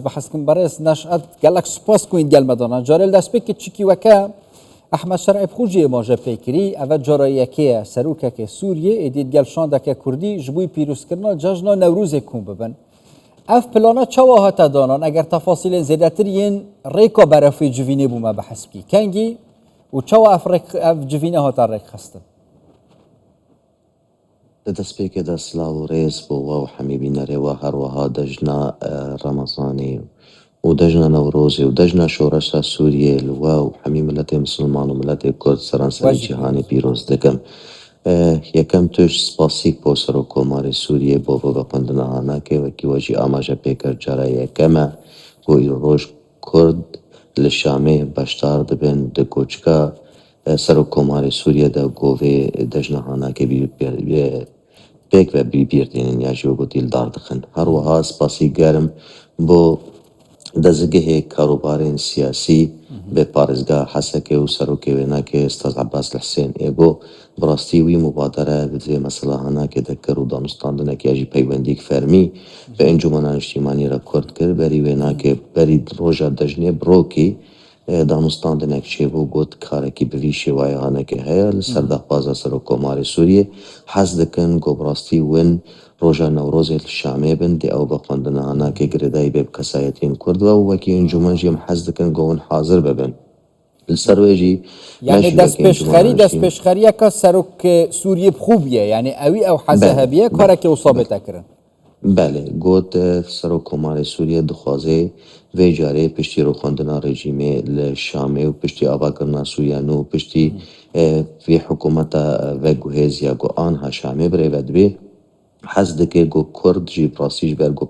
بحثكم برز نشأت قالك سپاس کوین گل مدانا جارل دست بکی چکی وکا احمد شرعی بخوجی ماجه پیکری اوه جارایی که سروکه که سوریه ادید گل شانده که کردی جبوی پیروز کرنا جشن نوروز کن ببن اف پلانا چوا هاتا دانان اگر تفاصیل زیادتر ین ریکا برافی جوینه بوما بحث بکی کنگی و چوا اف جوینه هاتا ریک خستن دەست پێکێ دە سلااو و ڕێز بۆ وا و حەمیبی نەرێوە هەروەها دەژنا ڕەمەزانی و دەژنە نەورۆزی و دەژنە شۆڕەشە سووریێ لوا و حەمی ملەتێ مسلمان و ملەتێ کورد سەرانسەری جیهانی پیرۆز دەکەم یەکەم توش سپاسیک بۆ سەر و کۆماری سووریێ بۆ بە خوێندنەهاناکێ وەکی وەژی ئاماژە پێکرد جارە یەکەمە بۆ ئیرۆژ کورد لە شامێ بەشدار دەبن دە کۆچکە سەر و کۆماری سووریەدا گۆڤێ دەژنەهاناکێ پێک بە بیبیردێنن یا ژۆگوتیل داردخن هەروەها سپاسی گەرم بۆ دەزگەهێ کاروبارên سیاسی بێ پارێزگا حەسەکێ و سەرۆکێ وێناکێ ئێستاز عەباس لەحسێن ئێگۆ بڕاستی وی مبادرە بێ مەسەلاهاناکێ دەکەر و دانوستاندنێکیاژی پەیوەندیک فەرمی بە ئەنجومەنا نیشتیمانیرە کورد کرد بەری وێناکێ بەری ڕۆژە دەژنێ بڕۆکی دانوستاندنێک چێبوو گوت کارێکی بڤی شێوایەهانەکێ هەیە لە سەر داخوازە سەر و کۆماری سووریێ حەز دەکەن گۆبڕاستی ون ڕۆژە نەورۆزێت شامێ بن دێ ئەو بە خوێندنەهاناکێ گرێدای بێ کەسایەتین کوردوە و وەکی ئەنجومەنژیم حەز دەکەن گۆون حاضر ببن لەسەروێژی یعنی دەست پێشخەریەکە سەرۆک سووریە خوبیە یعنی ئەوی ئەو حەزە هەبیە کارێکی وسابێتەکردن بله گوت سر و کمار سوریه دخوازه و جاره پشتی رو خواندنا رژیمه لشامه و پشتی آبا کرنا سوریانو و پشتی وی حکومت و گوهز یا گو آنها شامه بره ودبه حز دکه گو کرد جی پراسیج بر گو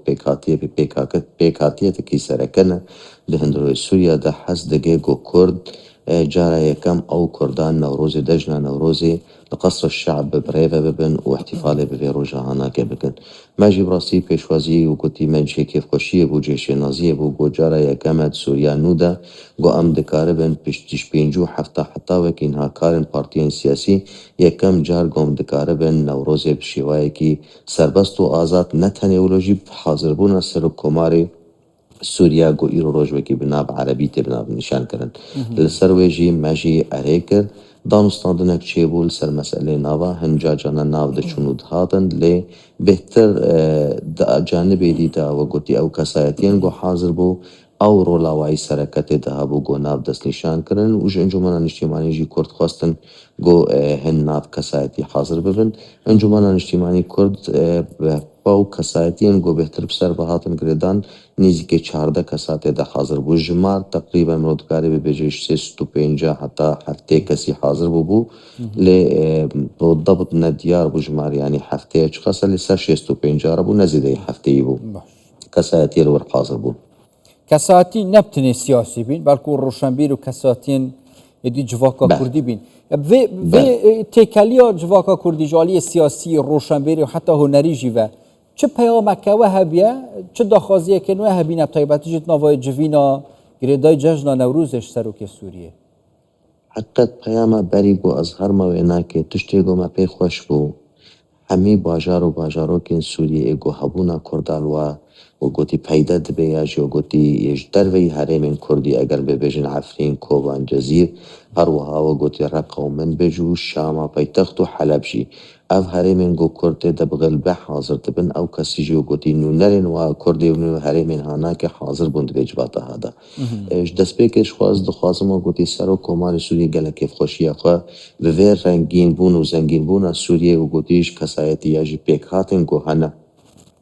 پیکاتیه تکی سرکنه لهندروی سوریا ده حز دکه گو کرد جاره یکم او کردان نوروز دجنا نوروزی لقصر الشعب بريفة ببن واحتفالي بفيرو جهانا كبكن ماجي براسي بيشوازي وكتي منشي كيف قشيه بو جيش نازيه بو جارة يكامت سوريا نودا قو ام دكاربن بيشتش بينجو حتى وكينها كارن بارتين سياسي يكام جار قوم دكاربن نوروزي بشيوايكي سربستو آزاد نتانيولوجي حاضر بونا سر كوماري سوريا قو إيرو روجوكي بناب عربي تبناب نشان كرن لسرويجي ماجي أريكر دانستاندنک چێبوو سەر مەسئلەی ناوە هەنجاجانە ناو دەچوون هاتن لێ بهتر جانبێ دیتەوە گوتی ئەو کەسایەتیان گۆ حاضر بوو ئەو ڕۆڵاوایی سەرەکەتێ دەهابوو گۆ ناو دەستنیشانکردن و ئەنجومەنە نیشتیمانیژی کورد خواستن گۆ هەن ناو کەسایەتی حاضر ببن ئەنجومەنە نیشتیمانی کورد باو کەسایەتیان گۆ بهتر بسەر بەهاتن گرێدان نزیکەی 14 کەساتێدا حاضر بوو ژمار تقریبا مرۆتکاری ببێژێ 350 حتا هەفتەیە کەسی حاضر بوو لێ بالضبط نەدیار بوو ژمار ینی هەفتەیە چ خەسە لەسەر 650 بوو نەزیدەی هەفتەیی بوو کەسایەتی لەوەر حاضر بوو کەساتی نەبتنێ سیاسی بین بەڵکو ڕۆشنبیر و کەساتین ێدی جڤاکا کوردی بین vê têkeliya civaka Kurdî ji aliyê siyasî roşenbêrî û heta hunerî jî ve çi peyameke we hebiye çi daxwaziyekên we hebîne taybetî ji navayê civîna girêdayî cejna Newrûzê ji Serokê Sûriyê حقیقت پیام بری بو از هر موینا که تشتی گو ما پی خوش بو همی باجار و باجاروکین سوریه گو هبونا کردالوا و گوتی پیدا دبه یا جو گوتی یش دروی هرمین کردی اگر ببیجن عفرین کوبان جزیر هروها و گوتی رقا و من بجو شاما پیتخت و حلب جی اف هرمین گو کرده دبغل به حاضر دبن او کسی جو گوتی نونرین و کرده و هرمین هانا که حاضر بوند بیجباتا هادا دست پیکش خواست دخوازم و گوتی سر و کمار سوریه گله کیف خوشی اخوا و رنگین بون و زنگین بون سوریه و گوتیش کسایتی یا جی پیک هاتن گو هنه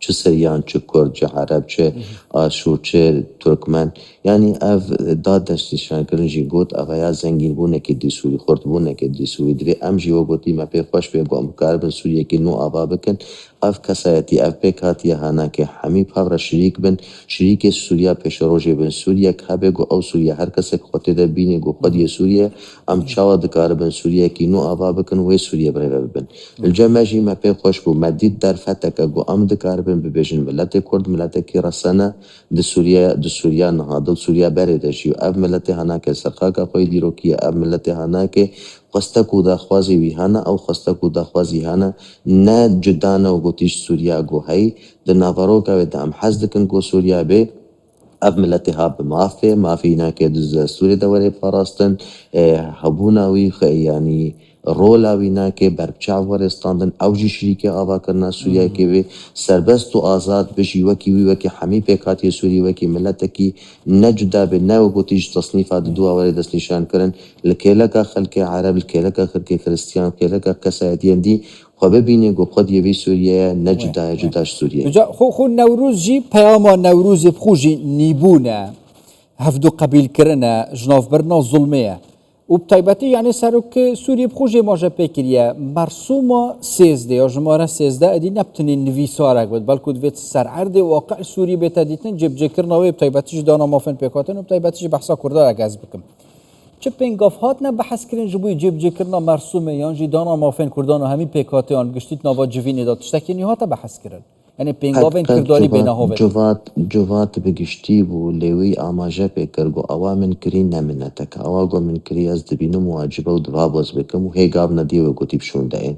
چه سریان چه کرد چه عرب چه آشور چه ترکمن یعنی اف داد دستیشان کردن جی گوت اویا زنگین بونه که دی سوری خورد بونه که دی سوری دوی ام جی و گوتی ما پی خوش بیم گوام کاربن سوریه که نو آبا بکن اف کسایتی اف پیک هاتی هانا که همی پاور شریک بن شریک سوریا پیش روژه بن سوریا که به گو او سوریا هر کسی که خودی ده بینی گو خودی سوریا ام چاوا دکاربن سوریا که نو آبا بکن و سوریا برای ببن الجمع جی ما پی خوش بو مدید در فتک گو ام دکاربن ببیجن ملت کرد ملت کی رسانه د سوریا نهاده سوریا بره دشی اف ملت هانا که سرخا کا خوی دیرو کی اف ملت هانا که خستکو داخوازی ویهانا او خستکو داخوازی هانا نه جدانا و گوتیش سوریا گو هی د ناوروکا و دام حز دکن گو سوریا به اف ملتها ما في ناكد سوريا دوري فراستن هبوناوي يعني رولاوي ناكي بربچاو ورستاندن اوجي شريكي آوا کرنا سوريا كي بي سربست و آزاد بشي وكي حمي بيكاتي سوري وكي ملتكي نجدا بناو قوتيج تصنيفات دوا وري دست نشان کرن لكيلكا خلق عرب لكيلكا خلق كريستيان لكيلكا كسادين دي وببيني قو خد يبي سوريا وين نجدا وين جداش سوريا جا خو نوروز جي پیاما نوروز بخوجي نيبونا هفدو قبيل كرنا جناف برنا ظلمية وبتايبتي يعني ساروك سوريا بخوجي ماجا بيكريا مرسومة سيزدي او جمارة سيزده ادي نبتني نفيسارك بد بلكو دويت سر عرض واقع سوري بيتاديتن جب جكرنا وي بتايبتي جدانا مافن بيكاتن وبتايبتي بحثا كردا اگاز بكم چه پنگاف هات نه بحث کردن جبوی جب جکرنا مرسومه یان جی دانا مافین کردان و همی پیکاتی آن گشتید نوا جوینی داد تشتکی هات بحث کردن یعنی پنگاوین قد کرداری بین هاوت جوات بگشتی بو لیوی آماجه پیکر گو اوا من کری نمینتک اوا گو من کری از دبینو مواجبه و دوا باز بکم و هی گاب ندیو گو تیب شون داین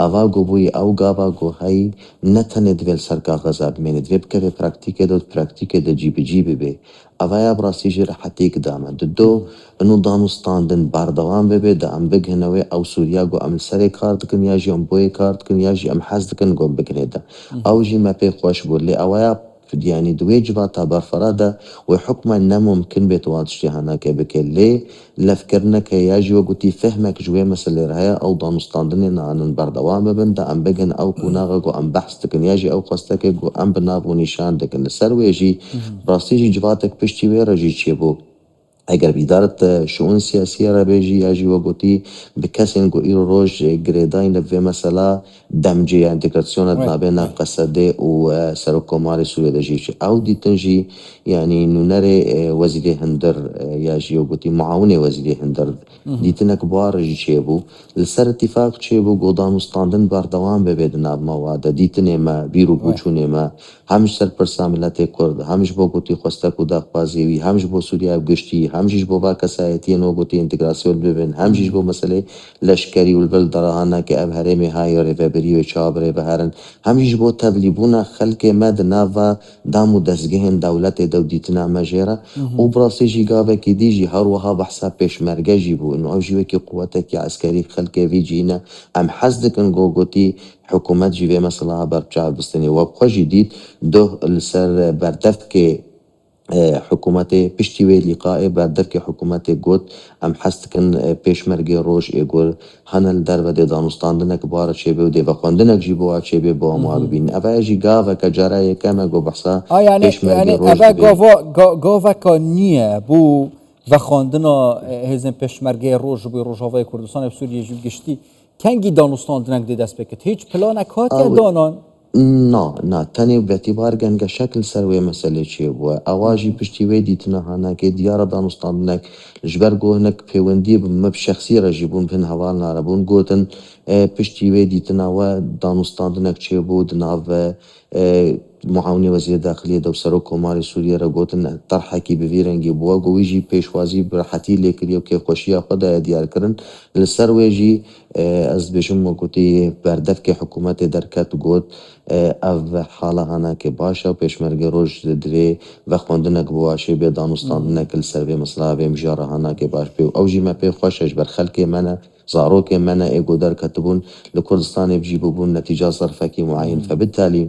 اوا گو بوی او گابا گو هی نتنه دویل سرکا غزاب مینه دوی بکره پراکتیکه دا جیبی بی اوا یا براسیجی رحتیک دامه دو انو دانستاندن باردوان ببه دا ام بگهنوی او سوریا گو ام سری کار دکن یا جی ام بوی کار دکن یا جی ام حز دکن گو بگنه دا او جي ما بي خوش بول لي اوايا يعني دوي جباتا برفرادة وحكما إنه ممكن بيتواتشتي هناك بكلي لفكرنا كياجي وقتي فهمك جوي مثل رهاية أو دانستاندن عن بردوام ببن دا أم بجن أو كوناغا أم بحث تكن ياجي أو قصتك أم بنابو نشان دكن لسر ويجي راستيجي جباتك بشتي ويرجي تشيبو اگر بیدارت شؤون سیاسی را بیجی یاجی و گوتی بکسین گو ایرو روش گریداین لفه مثلا دمجی انتگراسیون وين ما بين وين قصده و سرکومار سوریه دجیش او دیتنجی يعني نونر وزير هندر ياجي وقتي معاون وزير هندر ديتنك بوار جيبو لسر اتفاق جيبو قوضان مستاندن باردوان ببيدنا بموادا ديتنه ما بيرو وين بوچونه ما همش سر پرساملات کرد همش با گوتی خواسته کدا خوازیوی همش با سوریا گشتی همش با کسایتی نو گوتی انتگراسیون ببین همش با مسئله لشکری و البلد دراهانا که اب هرم های ریفبری و چابره بهرن همش با تبلیبونا خلق مد ناوا دامو دزگهن دولت دودیتنا مجرا و براسي جي قابا كي ديجي هروها بحساب بيشمركة جيبو انه او جيوكي قوتك عسكري خلق في جينا ام حزدك انقو قوتي حكومات جيبه مثلا برجع بستني وابخو جديد ده السر بردفك حكومات بشتوي لقاء بردفك حكومات قوت ام حستكن بيشمركة روش يقول هنا الدربة دي دانستاندنك بارا شيبه ودي وخواندنك جيبوها شيبه بوا معربين افا جي قابا كجارة كما قو بحصا يعني بيشمركة روش ابا دبي گاوا کانیه بو و خواندنا هزن پشمرگه روز بو روجاوای کردستان بسوریه جو گشتی کنگی دانستان دنگ دی دست بکت هیچ پلانک هاتی او دانان نا تاني باعتبار جنگا شكل سروي مسألة شيء وأواجي بشتي ديتنا هناك ديارة دانستانك جبرجو هناك في وندي بما بشخصية رجيبون بين هوالنا ربون قوتن بشتي ديتنا ودانستانك شيء بود ناف معاوني وزير داخلية دو سرو كوماري سوريا رقوتن طرحة كي بفيرنجي بواقو ويجي بيشوازي برحتي لكريو كيف خوشيا خدا ديار كرن للسرويجي از بيشم وقتي بردفك حكومات دركات قوت او حالا هناك باشا و پشمرگه روش دري و خواندنك بواشي بي دانستاندنك السروي مصلا بي مجارة هناك باش بي او جي ما بي خوشش بر خلق منا زاروك منا ايقو در كتبون لكردستان بجيبو بون نتيجة صرفكي معين فبالتالي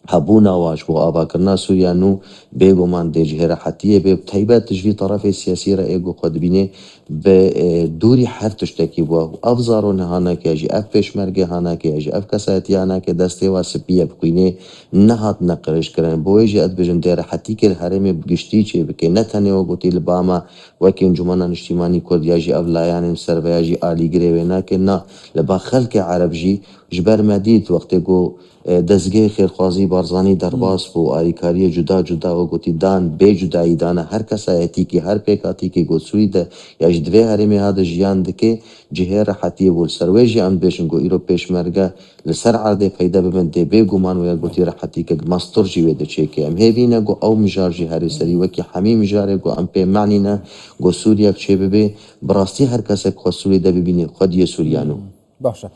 هبونا واش بو آبا کرنا سوریانو بيگو من دي جهر حتیه به تایبت تجوی طرف سیاسی را ایگو خود بینه به دوری هر تشتکی بو افزارون هانا که اجی اف پیشمرگه هانا که اجی اف کسایتی هانا که دسته و سپیه بقینه نهات نقرش کرن بو اجی اد بجن دیر حتی که الحرم بگشتی چه بکی نتنه و گوتی لباما وکی انجمنان اجتماعی کرد یاجی افلایان سر و یاجی آلی گریوه که نا لبا خلق عرب جی جبر مدید وقتی گو دزگه خیرخوازی بارزانی درباس بو آریکاری جدا و گوتی دان بی جدایی دانه هر کسایتی که هر پیکاتی که گوسوی ده یا جدوه هرمی ها ده جیان ده که جهه راحتی بول سروی جی ام بیشن گو ایرو پیشمرگه لسر عرده پیدا ببن ده بی گمان و یا گوتی راحتی که مستر جیوه ده چه که ام هیوینه گو او مجار جی هری سری وکی حمی مجاره گو ام پی معنی نه گو سوریا چه ببه براستی هر کسی که سوری ده ببینه خود یه سوریانو باشه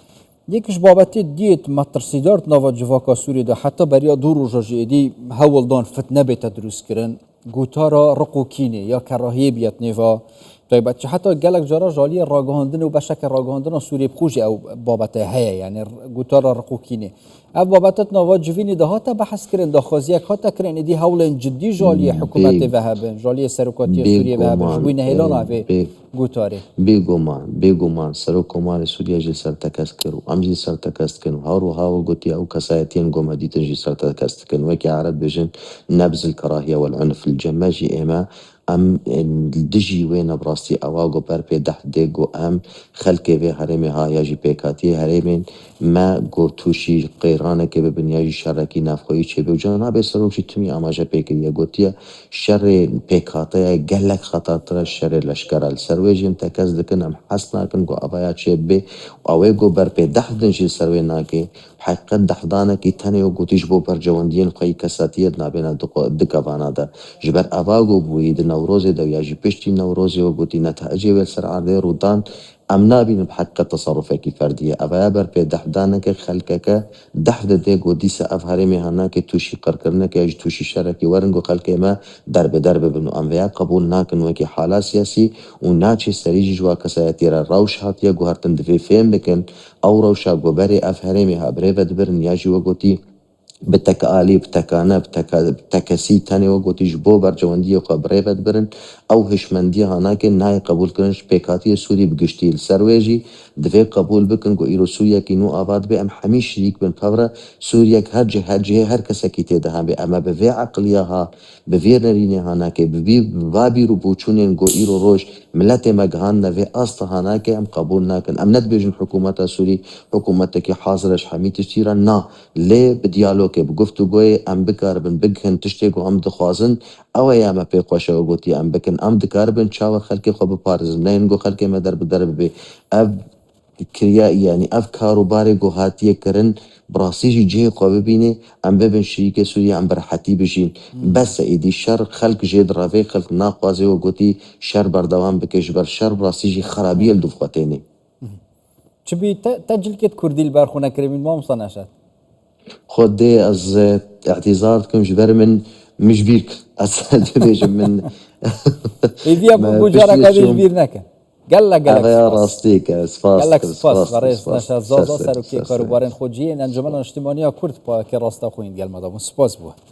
یکیش بابتی دیت مترسیدارت نوا جواکا سوری ده حتی بریا دو روژا جیدی هول دان فتنه بیت دروس کرن گوتارا رقوکینه یا کراهیه بیت نوا طيب حتى قالك جرى جاليه راغوندن وبشك راغوندن سوري بخوجي او بابته هيا يعني گوتارا رقوکینه او بابتت نوا جوینی ده هاتا بحث کرن ده خوزیک هاتا کرن دی هولن جدی جاليه حکومت وهابن جاليه سرکاتی سوریه وهابن جوی نهیلان اوی گوتاره بيغومان سرو كومار سوريا جي سرتكست كرو ام جي سرتكست كنو هارو هاو قوتي او كسايتين قوما دي تنجي سرتكست كنو وكي عرب بجن نبذ الكراهية والعنف الجماجي اما ام دجي وين براستي اواغو بر بي دح ديگو ام خلقي في هرمي ها ياجي بيكاتي هرمين ما گو توشي قيرانه كي ببنياجي شركي نافخوي چه بي جناب سروك شي تمي اماجا بيكريا قوتيا شر بيكاتيا قلق خطاطر الشر لشكر السرويجين تكز دكن ام حسنا كن گو ابايا چه بي اويگو بر بي دح دنجي سروي ناكي حقیقت دحدانه کی تنه و گوتیش بو بر جواندین خواهی کساتیت نابینا دکوانا دا جبر اواغو بوی د نوروز دا یا جی پشتی نوروز و گوتی نتاجی و سر عرده رودان ام نابین بحق تصرفه کی فردیه اویا بر پی دحدانه که خلقه که دحد دیگو دیس افهاری میهانا که توشی قرکرنه که اج توشی شرکی ورنگو خلقه ما درب بنو ام ویا قبول ناکن وکی حالا سیاسی و ناچی سریجی جوا کسایتی را روش هاتیا گو هرتن دفی فهم بکن او روشا گو بری افهاری میها بريفت برن ياجي وقوتي بتكاليب تكانا بتكسي تاني وقوتي جبو برجواندية وقا بريفت برن او هشمندية هناكن ناي قبول كرنش بيكاتية سوري بقشتي السرويجي دفي قبول بكن قو ايرو سوريا كي نو آباد بي ام حميش شريك بن فورا سوريا هرجي هر كسا كي تيدهان بي اما بفي عقليها بفي نريني هناكي بفي روبوچونين قو ايرو روش ملت مقهان نفي اصل هناكي ام قبول ناكن ام ندبجن حكومتا سوري حكومتك حاضرش حمي تشتيرا نا ليه بديالوكي بگفتگوی ام بکاربن بگهن تشتیگو ام دخوازن او یاما پی خوشه و گوتی ام بکن ام دکاربن چاو خلقی خوب پارزن نین گو خلقی ما در بی اب کریا يعني افكار وباري هاتيه كرن براسيجي جي قو ببيني ام ببن شريكه سوريا ام برحتي بجين بس ايدي شر خلق جي درافي خلق ناقوازي وقوتي شر بردوام بكش بر شر براسيجي خرابيه لدفقتيني چبي تجل كت كردي البارخونه كريمين ما مصنعشات خود دي از اعتذار كم جبر من مش بيرك اسد بيج من ايديا بوجارك هذه جبير نكن قال لك يا راستيك قال لك سپاس برای نشاط زازا سروکی کاروبارن خوجی انجمن اجتماعی کرد با که راستا خوین گل مدام سپاس بو